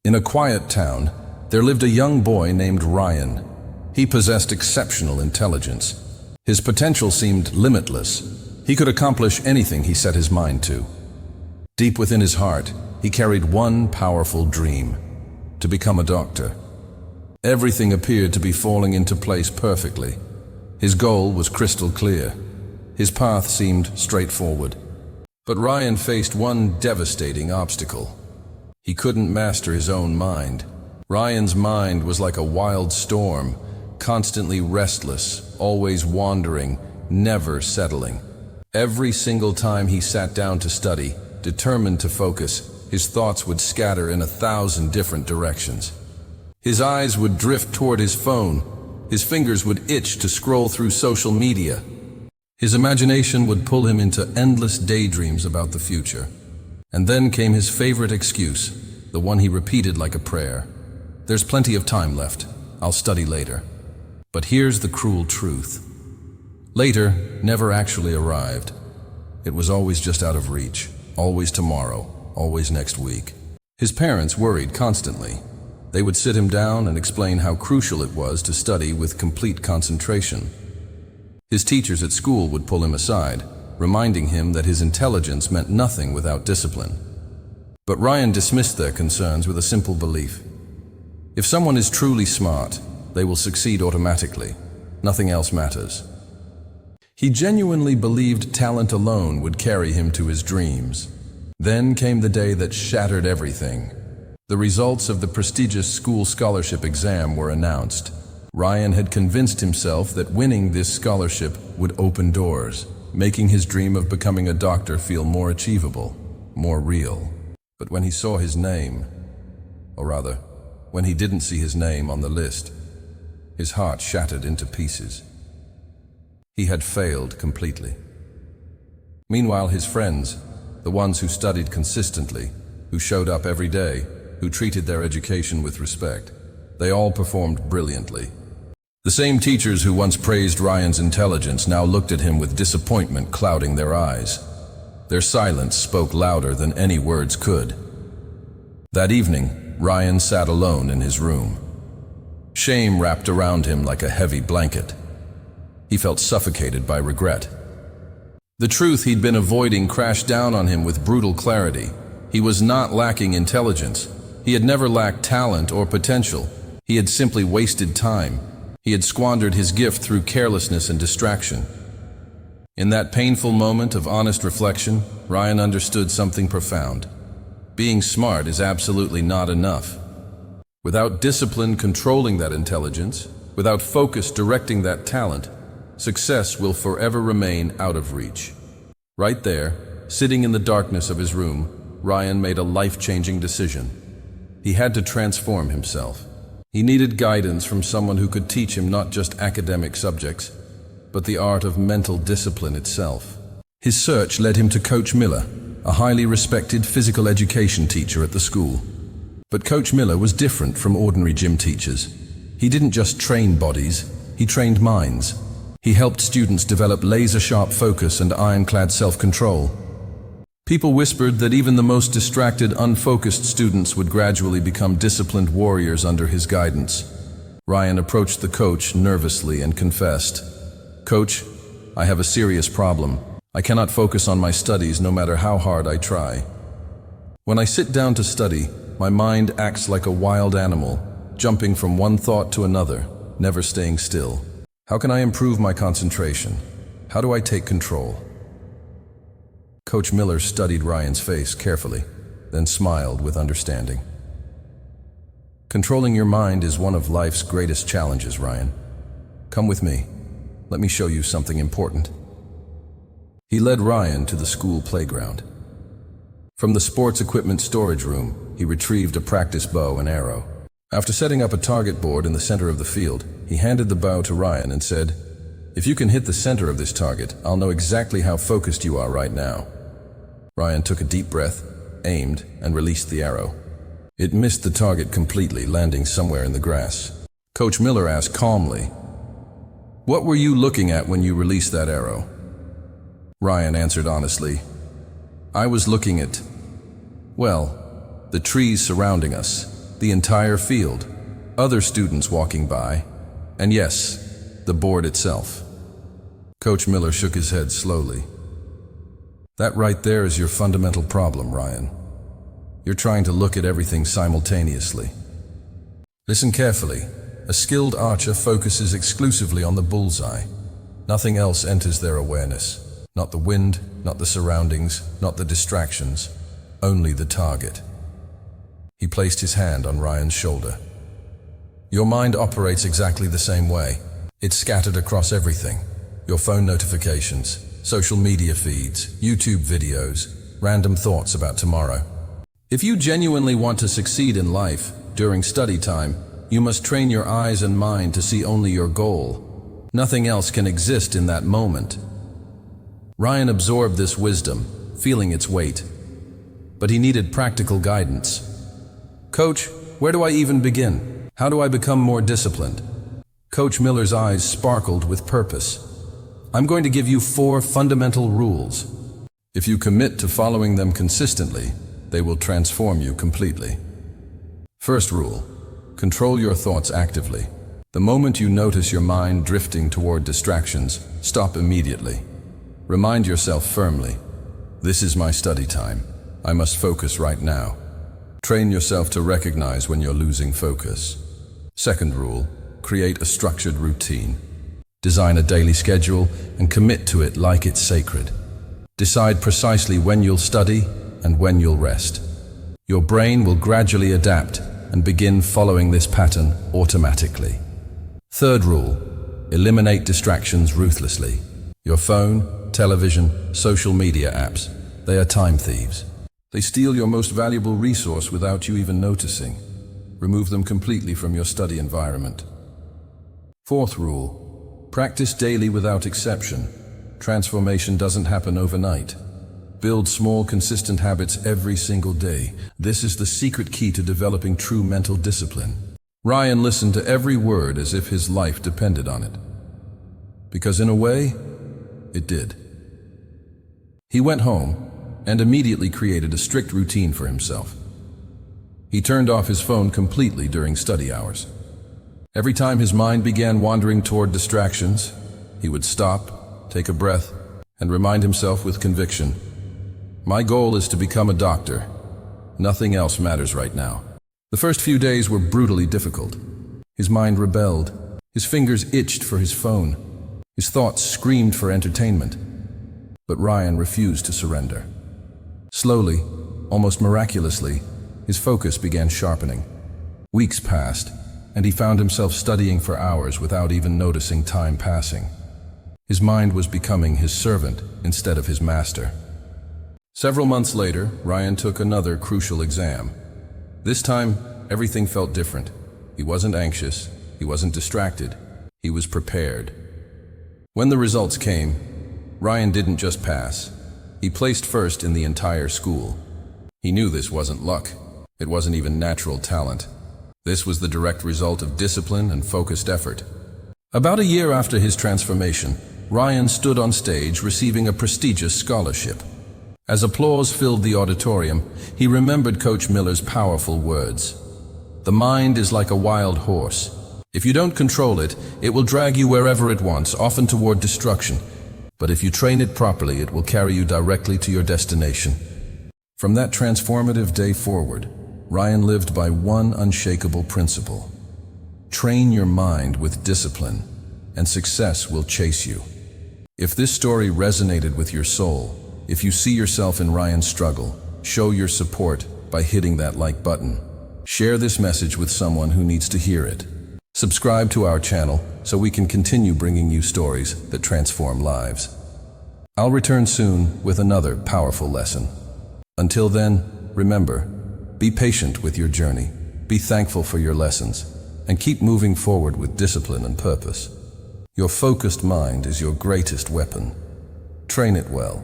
In a quiet town, there lived a young boy named Ryan. He possessed exceptional intelligence. His potential seemed limitless. He could accomplish anything he set his mind to. Deep within his heart, he carried one powerful dream: to become a doctor. Everything appeared to be falling into place perfectly. His goal was crystal clear. His path seemed straightforward. But Ryan faced one devastating obstacle. He couldn't master his own mind. Ryan's mind was like a wild storm, constantly restless, always wandering, never settling. Every single time he sat down to study, determined to focus, his thoughts would scatter in 1,000 different directions. His eyes would drift toward his phone. His fingers would itch to scroll through social media. His imagination would pull him into endless daydreams about the future. And then came his favorite excuse, the one he repeated like a prayer. There's plenty of time left. I'll study later. But here's the cruel truth. Later never actually arrived. It was always just out of reach, always tomorrow, always next week. His parents worried constantly. They would sit him down and explain how crucial it was to study with complete concentration. His teachers at school would pull him aside, reminding him that his intelligence meant nothing without discipline. But Ryan dismissed their concerns with a simple belief. If someone is truly smart, they will succeed automatically. Nothing else matters. He genuinely believed talent alone would carry him to his dreams. Then came the day that shattered everything. The results of the prestigious school scholarship exam were announced. Ryan had convinced himself that winning this scholarship would open doors, making his dream of becoming a doctor feel more achievable, more real. But when he saw his name, or rather, when he didn't see his name on the list, his heart shattered into pieces. He had failed completely. Meanwhile, his friends, the ones who studied consistently, who showed up every day, who treated their education with respect, they all performed brilliantly. The same teachers who once praised Ryan's intelligence now looked at him with disappointment clouding their eyes. Their silence spoke louder than any words could. That evening, Ryan sat alone in his room. Shame wrapped around him like a heavy blanket. He felt suffocated by regret. The truth he'd been avoiding crashed down on him with brutal clarity. He was not lacking intelligence. He had never lacked talent or potential. He had simply wasted time. He had squandered his gift through carelessness and distraction. In that painful moment of honest reflection, Ryan understood something profound. Being smart is absolutely not enough. Without discipline controlling that intelligence, without focus directing that talent, success will forever remain out of reach. Right there, sitting in the darkness of his room, Ryan made a life-changing decision. He had to transform himself. He needed guidance from someone who could teach him not just academic subjects, but the art of mental discipline itself. His search led him to Coach Miller, a highly respected physical education teacher at the school. But Coach Miller was different from ordinary gym teachers. He didn't just train bodies, he trained minds. He helped students develop laser-sharp focus and ironclad self-control. People whispered that even the most distracted, unfocused students would gradually become disciplined warriors under his guidance. Ryan approached the coach nervously and confessed, "Coach, I have a serious problem. I cannot focus on my studies no matter how hard I try. When I sit down to study, my mind acts like a wild animal, jumping from one thought to another, never staying still. How can I improve my concentration? How do I take control?" Coach Miller studied Ryan's face carefully, then smiled with understanding. "Controlling your mind is one of life's greatest challenges, Ryan. Come with me. Let me show you something important." He led Ryan to the school playground. From the sports equipment storage room, he retrieved a practice bow and arrow. After setting up a target board in the center of the field, he handed the bow to Ryan and said, "If you can hit the center of this target, I'll know exactly how focused you are right now." Ryan took a deep breath, aimed, and released the arrow. It missed the target completely, landing somewhere in the grass. Coach Miller asked calmly, "What were you looking at when you released that arrow?" Ryan answered honestly, "I was looking at, well, the trees surrounding us. the entire field, other students walking by, and yes, the board itself. Coach Miller shook his head slowly. That right there is your fundamental problem, Ryan. You're trying to look at everything simultaneously. Listen carefully. A skilled archer focuses exclusively on the bullseye. Nothing else enters their awareness. Not the wind, not the surroundings, not the distractions, only the target. He placed his hand on Ryan's shoulder. Your mind operates exactly the same way. It's scattered across everything. Your phone notifications, social media feeds, YouTube videos, random thoughts about tomorrow. If you genuinely want to succeed in life, during study time, you must train your eyes and mind to see only your goal. Nothing else can exist in that moment. Ryan absorbed this wisdom, feeling its weight. But he needed practical guidance. Coach, where do I even begin? How do I become more disciplined? Coach Miller's eyes sparkled with purpose. I'm going to give you 4 fundamental rules. If you commit to following them consistently, they will transform you completely. First rule, control your thoughts actively. The moment you notice your mind drifting toward distractions, stop immediately. Remind yourself firmly, this is my study time. I must focus right now. Train yourself to recognize when you're losing focus. Second rule, create a structured routine. Design a daily schedule and commit to it like it's sacred. Decide precisely when you'll study and when you'll rest. Your brain will gradually adapt and begin following this pattern automatically. Third rule, eliminate distractions ruthlessly. Your phone, television, social media apps, they are time thieves. They steal your most valuable resource without you even noticing. Remove them completely from your study environment. Fourth rule, practice daily without exception. Transformation doesn't happen overnight. Build small, consistent habits every single day. This is the secret key to developing true mental discipline. Ryan listened to every word as if his life depended on it. Because in a way, it did. He went home and immediately created a strict routine for himself. He turned off his phone completely during study hours. Every time his mind began wandering toward distractions, he would stop, take a breath, and remind himself with conviction, my goal is to become a doctor. Nothing else matters right now. The first few days were brutally difficult. His mind rebelled. His fingers itched for his phone. His thoughts screamed for entertainment. But Ryan refused to surrender. Slowly, almost miraculously, his focus began sharpening. Weeks passed, and he found himself studying for hours without even noticing time passing. His mind was becoming his servant instead of his master. Several months later, Ryan took another crucial exam. This time, everything felt different. He wasn't anxious, he wasn't distracted, he was prepared. When the results came, Ryan didn't just pass. He placed first in the entire school. He knew this wasn't luck. It wasn't even natural talent. This was the direct result of discipline and focused effort. About a year after his transformation, Ryan stood on stage receiving a prestigious scholarship. As applause filled the auditorium, he remembered Coach Miller's powerful words. The mind is like a wild horse. If you don't control it, it will drag you wherever it wants, often toward destruction. But if you train it properly, it will carry you directly to your destination. From that transformative day forward, Ryan lived by one unshakable principle. Train your mind with discipline, and success will chase you. If this story resonated with your soul, if you see yourself in Ryan's struggle, show your support by hitting that like button. Share this message with someone who needs to hear it. Subscribe to our channel so we can continue bringing you stories that transform lives. I'll return soon with another powerful lesson. Until then, remember, be patient with your journey, be thankful for your lessons, and keep moving forward with discipline and purpose. Your focused mind is your greatest weapon. Train it well,